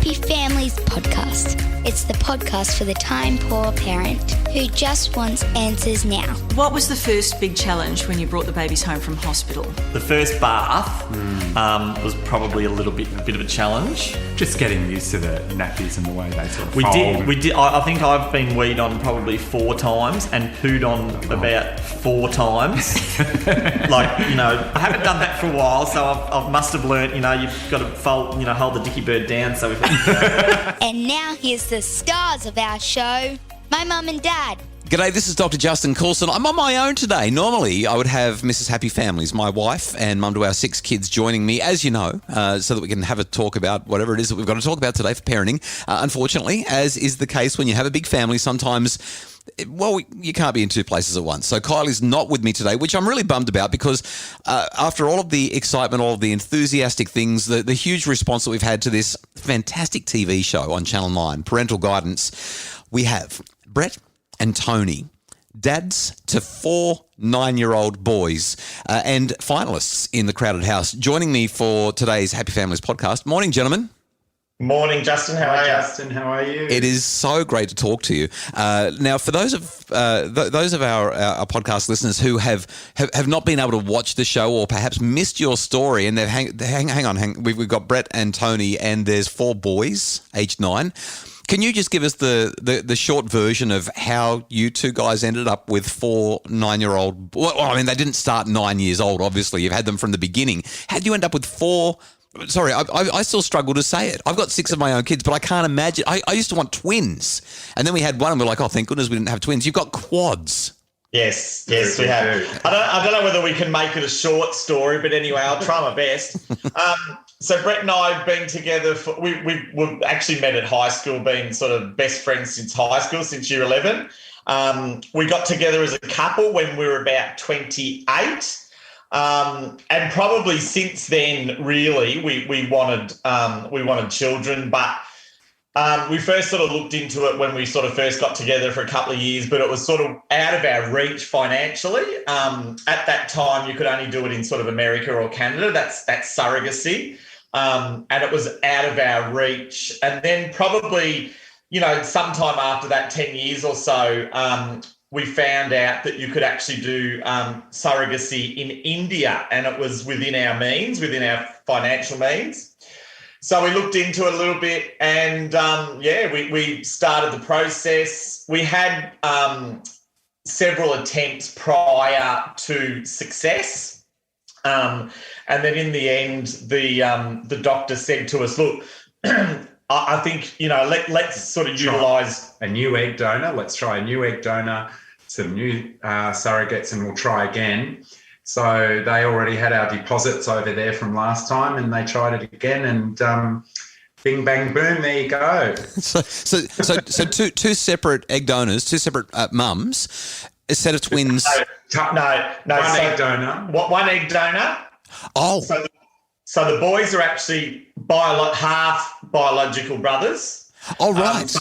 Happy Families podcast. It's the podcast for the time-poor parent who just wants answers now. What was the first big challenge when you brought the babies home from hospital? The first bath was probably a bit of a challenge. Just getting used to the nappies and the way they sort of We fold. did. I think I've been weed on probably 4 times and pooed on about 4 times. I haven't done that for a while, so I must have learnt, you've got to fold, hold the dicky bird down. So And now here's the stars of our show, my mum and dad. G'day, this is Dr. Justin Coulson. I'm on my own today. Normally, I would have Mrs. Happy Families, my wife and mum to our 6 kids, joining me, as you know, so that we can have a talk about whatever it is that we've got to talk about today for parenting. Unfortunately, as is the case when you have a big family, sometimes, you can't be in 2 places at once. So Kylie's not with me today, which I'm really bummed about because after all of the excitement, all of the enthusiastic things, the huge response that we've had to this fantastic TV show on Channel 9, Parental Guidance, we have Brett and Tony, dads to 4 9-year-old boys and finalists in the Crowded House, joining me for today's Happy Families podcast. Morning, gentlemen. Morning, Justin. How are you? Justin, how are you? It is so great to talk to you. Now, for those of our podcast listeners who have not been able to watch the show or perhaps missed your story, and hang on, we've got Brett and Tony, and there's 4 boys, aged 9. Can you just give us the short version of how you 2 guys ended up with 4 9-year-old? Well, I mean, they didn't start 9 years old, obviously. You've had them from the beginning. How did you end up with 4? Sorry, I still struggle to say it. I've got 6 of my own kids, but I can't imagine. I used to want twins. And then we had one and we're like, oh, thank goodness we didn't have twins. You've got quads. Yes, we have. I don't know whether we can make it a short story, but anyway, I'll try my best. So Brett and I have been together we've actually met at high school, being sort of best friends since high school, since year 11. We got together as a couple when we were about 28. And probably since then, really, we wanted children, but we first sort of looked into it when we sort of first got together for a couple of years, but it was sort of out of our reach financially. At that time, you could only do it in sort of America or Canada. That's surrogacy. And it was out of our reach. And then probably, sometime after that, 10 years or so, we found out that you could actually do surrogacy in India, and it was within our means, within our financial means. So we looked into it a little bit and, we started the process. We had several attempts prior to success. And then in the end, the doctor said to us, look, I think, let's sort of utilise a new egg donor. Let's try a new egg donor, some new surrogates, and we'll try again. So they already had our deposits over there from last time, and they tried it again, and bing, bang, boom, there you go. So two separate egg donors, 2 separate mums, a set of twins. No. One egg donor. One egg donor. Oh. So the boys are actually half biological brothers. Oh, right.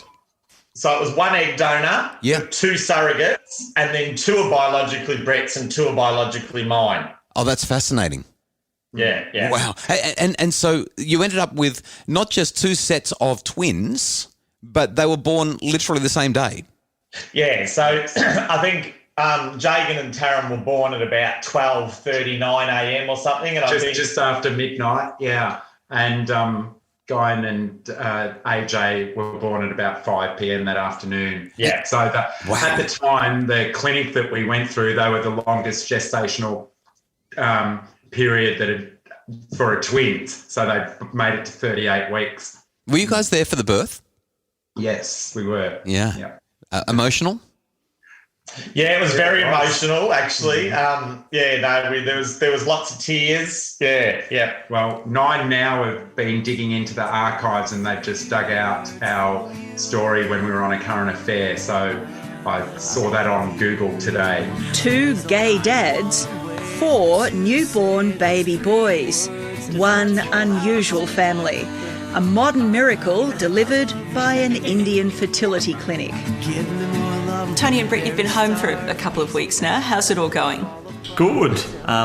So it was 1 egg donor, 2 surrogates, and then 2 are biologically Brett's and 2 are biologically mine. Oh, that's fascinating. Yeah. Wow. And so you ended up with not just 2 sets of twins, but they were born literally the same day. Yeah, so I think Jagan and Taran were born at about 12:39 a.m. or something. And just after midnight, yeah. And Guy and AJ were born at about 5 p.m. that afternoon. Yeah. So at the time, the clinic that we went through, they were the longest gestational period for a twins. So they made it to 38 weeks. Were you guys there for the birth? Yes, we were. Yeah. Emotional? Yeah, it was very emotional, actually. There was lots of tears. Yeah. Well, 9 now have been digging into the archives, and they've just dug out our story when we were on A Current Affair. So I saw that on Google today. 2 gay dads, 4 newborn baby boys, 1 unusual family. A modern miracle delivered by an Indian fertility clinic. Tony and Brett, you've been home for a couple of weeks now. How's it all going? Good.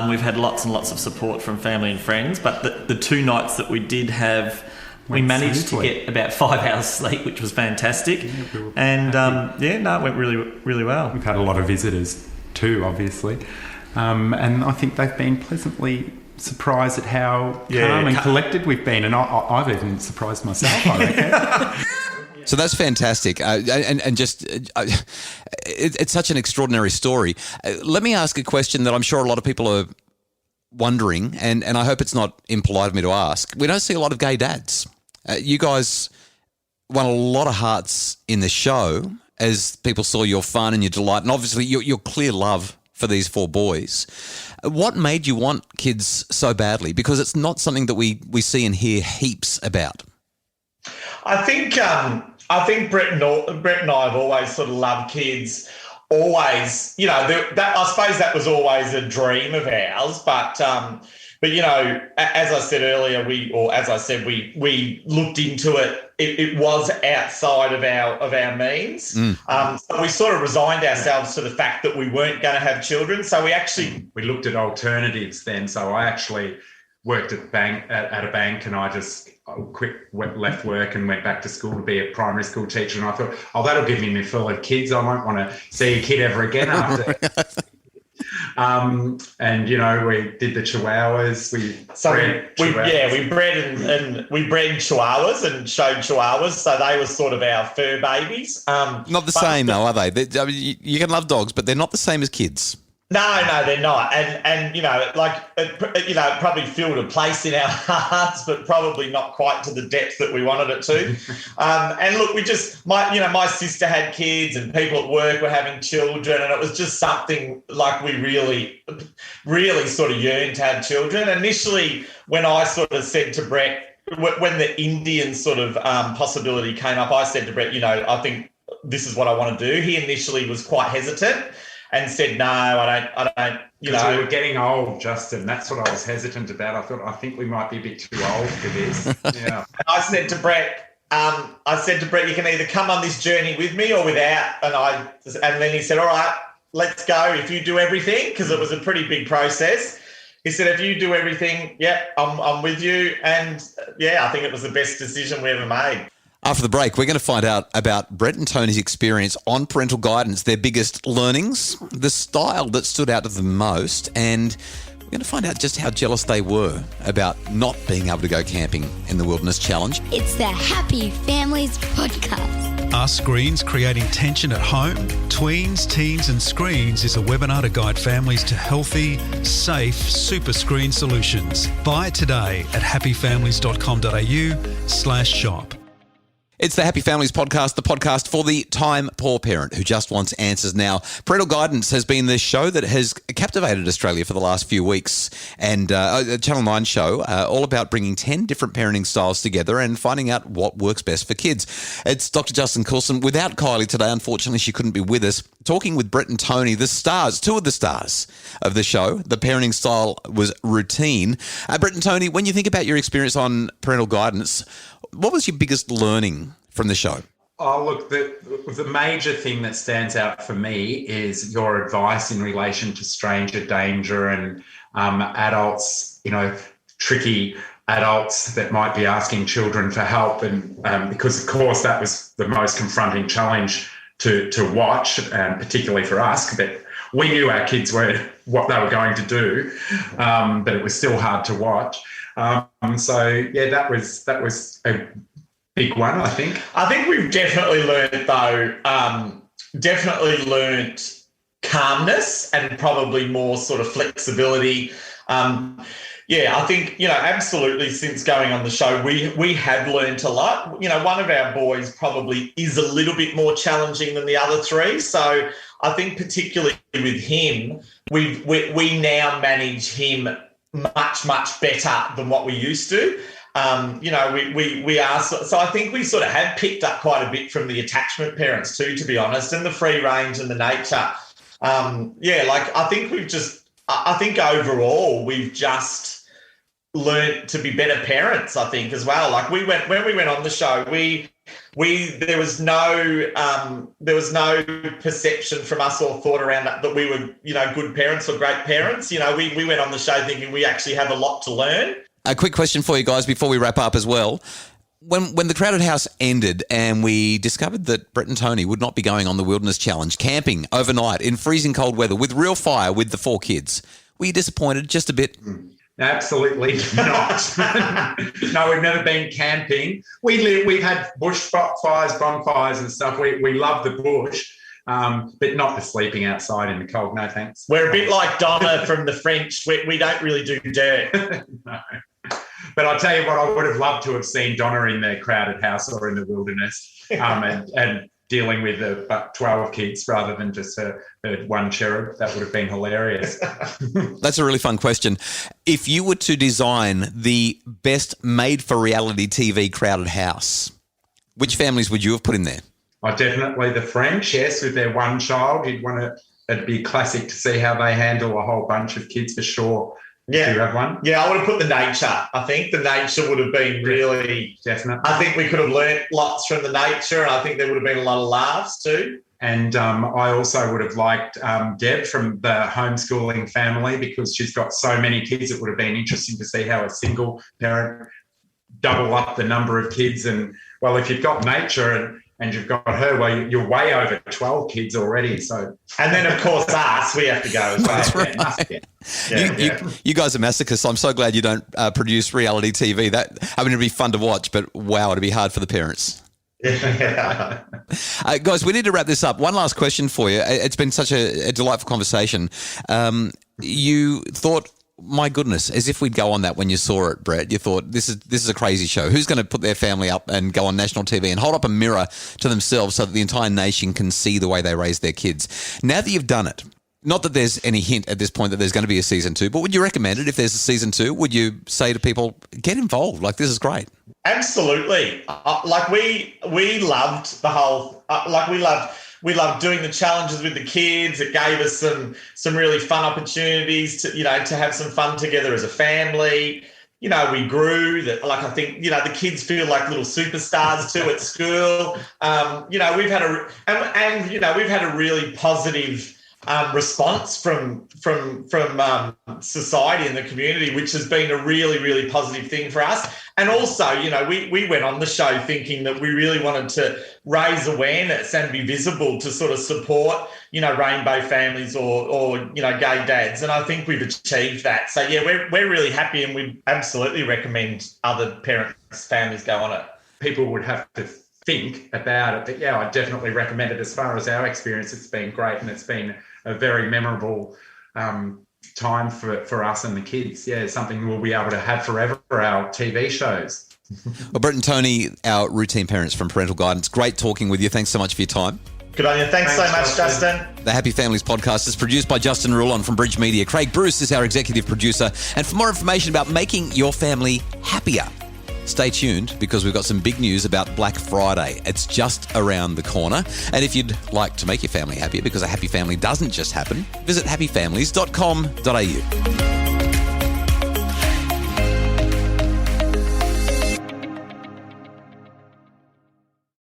We've had lots and lots of support from family and friends, but the 2 nights that we did have We managed to get about 5 hours sleep, which was fantastic. And it went really, really well. We've had a lot of visitors too, obviously. And I think they've been pleasantly surprised at how calm and collected we've been. And I've even surprised myself, I reckon. So that's fantastic. It's such an extraordinary story. Let me ask a question that I'm sure a lot of people are wondering, and I hope it's not impolite of me to ask. We don't see a lot of gay dads. You guys won a lot of hearts in the show as people saw your fun and your delight, and obviously your clear love for these 4 boys. What made you want kids so badly? Because it's not something that we see and hear heaps about. I think Brett and I have always sort of loved kids. Always, I suppose that was always a dream of ours. But as I said earlier, we looked into it. It was outside of our means. So we sort of resigned ourselves to the fact that we weren't going to have children. So we looked at alternatives then. So I actually worked at a bank, and I just left work and went back to school to be a primary school teacher. And I thought, that'll give me full of kids. I won't want to see a kid ever again after. And we did the chihuahuas. We bred chihuahuas and showed chihuahuas. So they were sort of our fur babies. Not the same though, are they? You can love dogs, but they're not the same as kids. No, they're not. And it probably filled a place in our hearts, but probably not quite to the depth that we wanted it to. And look, my sister had kids, and people at work were having children, and it was just something like we really, really sort of yearned to have children. Initially, when I sort of said to Brett, when the Indian sort of possibility came up, I said to Brett, I think this is what I want to do. He initially was quite hesitant and said, no, I don't. We were getting old, Justin. That's what I was hesitant about. I think we might be a bit too old for this. Yeah. I said to Brett, you can either come on this journey with me or without. And then he said, all right, let's go. If you do everything, because it was a pretty big process. He said, if you do everything, I'm with you. And I think it was the best decision we ever made. After the break, we're going to find out about Brett and Tony's experience on parental guidance, their biggest learnings, the style that stood out to them most, and we're going to find out just how jealous they were about not being able to go camping in the Wilderness Challenge. It's the Happy Families Podcast. Are screens creating tension at home? Tweens, Teens and Screens is a webinar to guide families to healthy, safe super screen solutions. Buy it today at happyfamilies.com.au/shop. It's the Happy Families Podcast, the podcast for the time poor parent who just wants answers now. Parental Guidance has been the show that has captivated Australia for the last few weeks, and a Channel 9 show all about bringing 10 different parenting styles together and finding out what works best for kids. It's Dr. Justin Coulson. Without Kylie today, unfortunately, she couldn't be with us. Talking with Brett and Tony, the stars, 2 of the stars of the show. The parenting style was routine. Brett and Tony, when you think about your experience on Parental Guidance, what was your biggest learning from the show? Oh, look, the major thing that stands out for me is your advice in relation to stranger danger and adults, tricky adults that might be asking children for help. And because, of course, that was the most confronting challenge to watch, particularly for us, but we knew our kids were what they were going to do, but it was still hard to watch. That was a big one, I think. I think we've definitely learned, though, calmness and probably more sort of flexibility. I think, absolutely since going on the show, we have learned a lot. One of our boys probably is a little bit more challenging than the other 3. So I think particularly with him, we now manage him much, much better than what we used to. We are, so I think we sort of have picked up quite a bit from the attachment parents too, to be honest, and the free range and the nature. I think overall we've just learned to be better parents, I think, as well. Like when we went on the show, there was no perception from us or thought around that we were, good parents or great parents. We went on the show thinking we actually have a lot to learn. A quick question for you guys before we wrap up as well. When the Crowded House ended and we discovered that Brett and Tony would not be going on the Wilderness Challenge, camping overnight in freezing cold weather with real fire with the 4 kids, were you disappointed just a bit? Absolutely not. No, we've never been camping. We've had bushfires, bonfires and stuff. We love the bush, but not the sleeping outside in the cold. No, thanks. We're a bit like Donna from the French. We don't really do dirt. No. But I'll tell you what, I would have loved to have seen Donna in the Crowded House or in the wilderness and dealing with 12 kids rather than just her one cherub. That would have been hilarious. That's a really fun question. If you were to design the best made-for-reality TV Crowded House, which families would you have put in there? Oh, definitely the French, yes, with their one child. It'd be classic to see how they handle a whole bunch of kids for sure. Yeah. Do you have one? Yeah, I would have put the nature. I think the nature would have been really... Definitely. I think we could have learnt lots from the nature, and I think there would have been a lot of laughs too. And I also would have liked Deb from the homeschooling family, because she's got so many kids. It would have been interesting to see how a single parent double up the number of kids. And, well, if you've got nature and you've got her, well, you're way over 12 kids already. So, and then, of course, us, we have to go as well. That's right. Yeah. You guys are masochists. I'm so glad you don't produce reality TV. It'd be fun to watch, but wow, it'd be hard for the parents. Yeah. Guys, we need to wrap this up. One last question for you. It's been such a delightful conversation. You thought, my goodness, as if we'd go on that when you saw it, Brett. You thought, this is a crazy show. Who's going to put their family up and go on national TV and hold up a mirror to themselves so that the entire nation can see the way they raise their kids? Now that you've done it, not that there's any hint at this point that there's going to be a season 2, but would you recommend it if there's a season 2? Would you say to people, get involved? Like, this is great. Absolutely. We loved the whole. We loved doing the challenges with the kids. It gave us some really fun opportunities to have some fun together as a family. We grew. I think the kids feel like little superstars too at school. We've had a really positive response from society and the community, which has been a really, really positive thing for us. And also, we went on the show thinking that we really wanted to raise awareness and be visible to sort of support, rainbow families or gay dads. And I think we've achieved that. So, yeah, we're really happy, and we absolutely recommend other families go on it. People would have to think about it, but yeah, I definitely recommend it. As far as our experience, it's been great, and it's been a very memorable time for us and the kids. Yeah, something we'll be able to have forever for our TV shows. Well, Brett and Tony, our routine parents from Parental Guidance, great talking with you. Thanks so much for your time. Good on you. Thanks so much, Justin. The Happy Families podcast is produced by Justin Rulon from Bridge Media. Craig Bruce is our executive producer. And for more information about making your family happier, stay tuned, because we've got some big news about Black Friday. It's just around the corner. And if you'd like to make your family happier, because a happy family doesn't just happen, visit happyfamilies.com.au.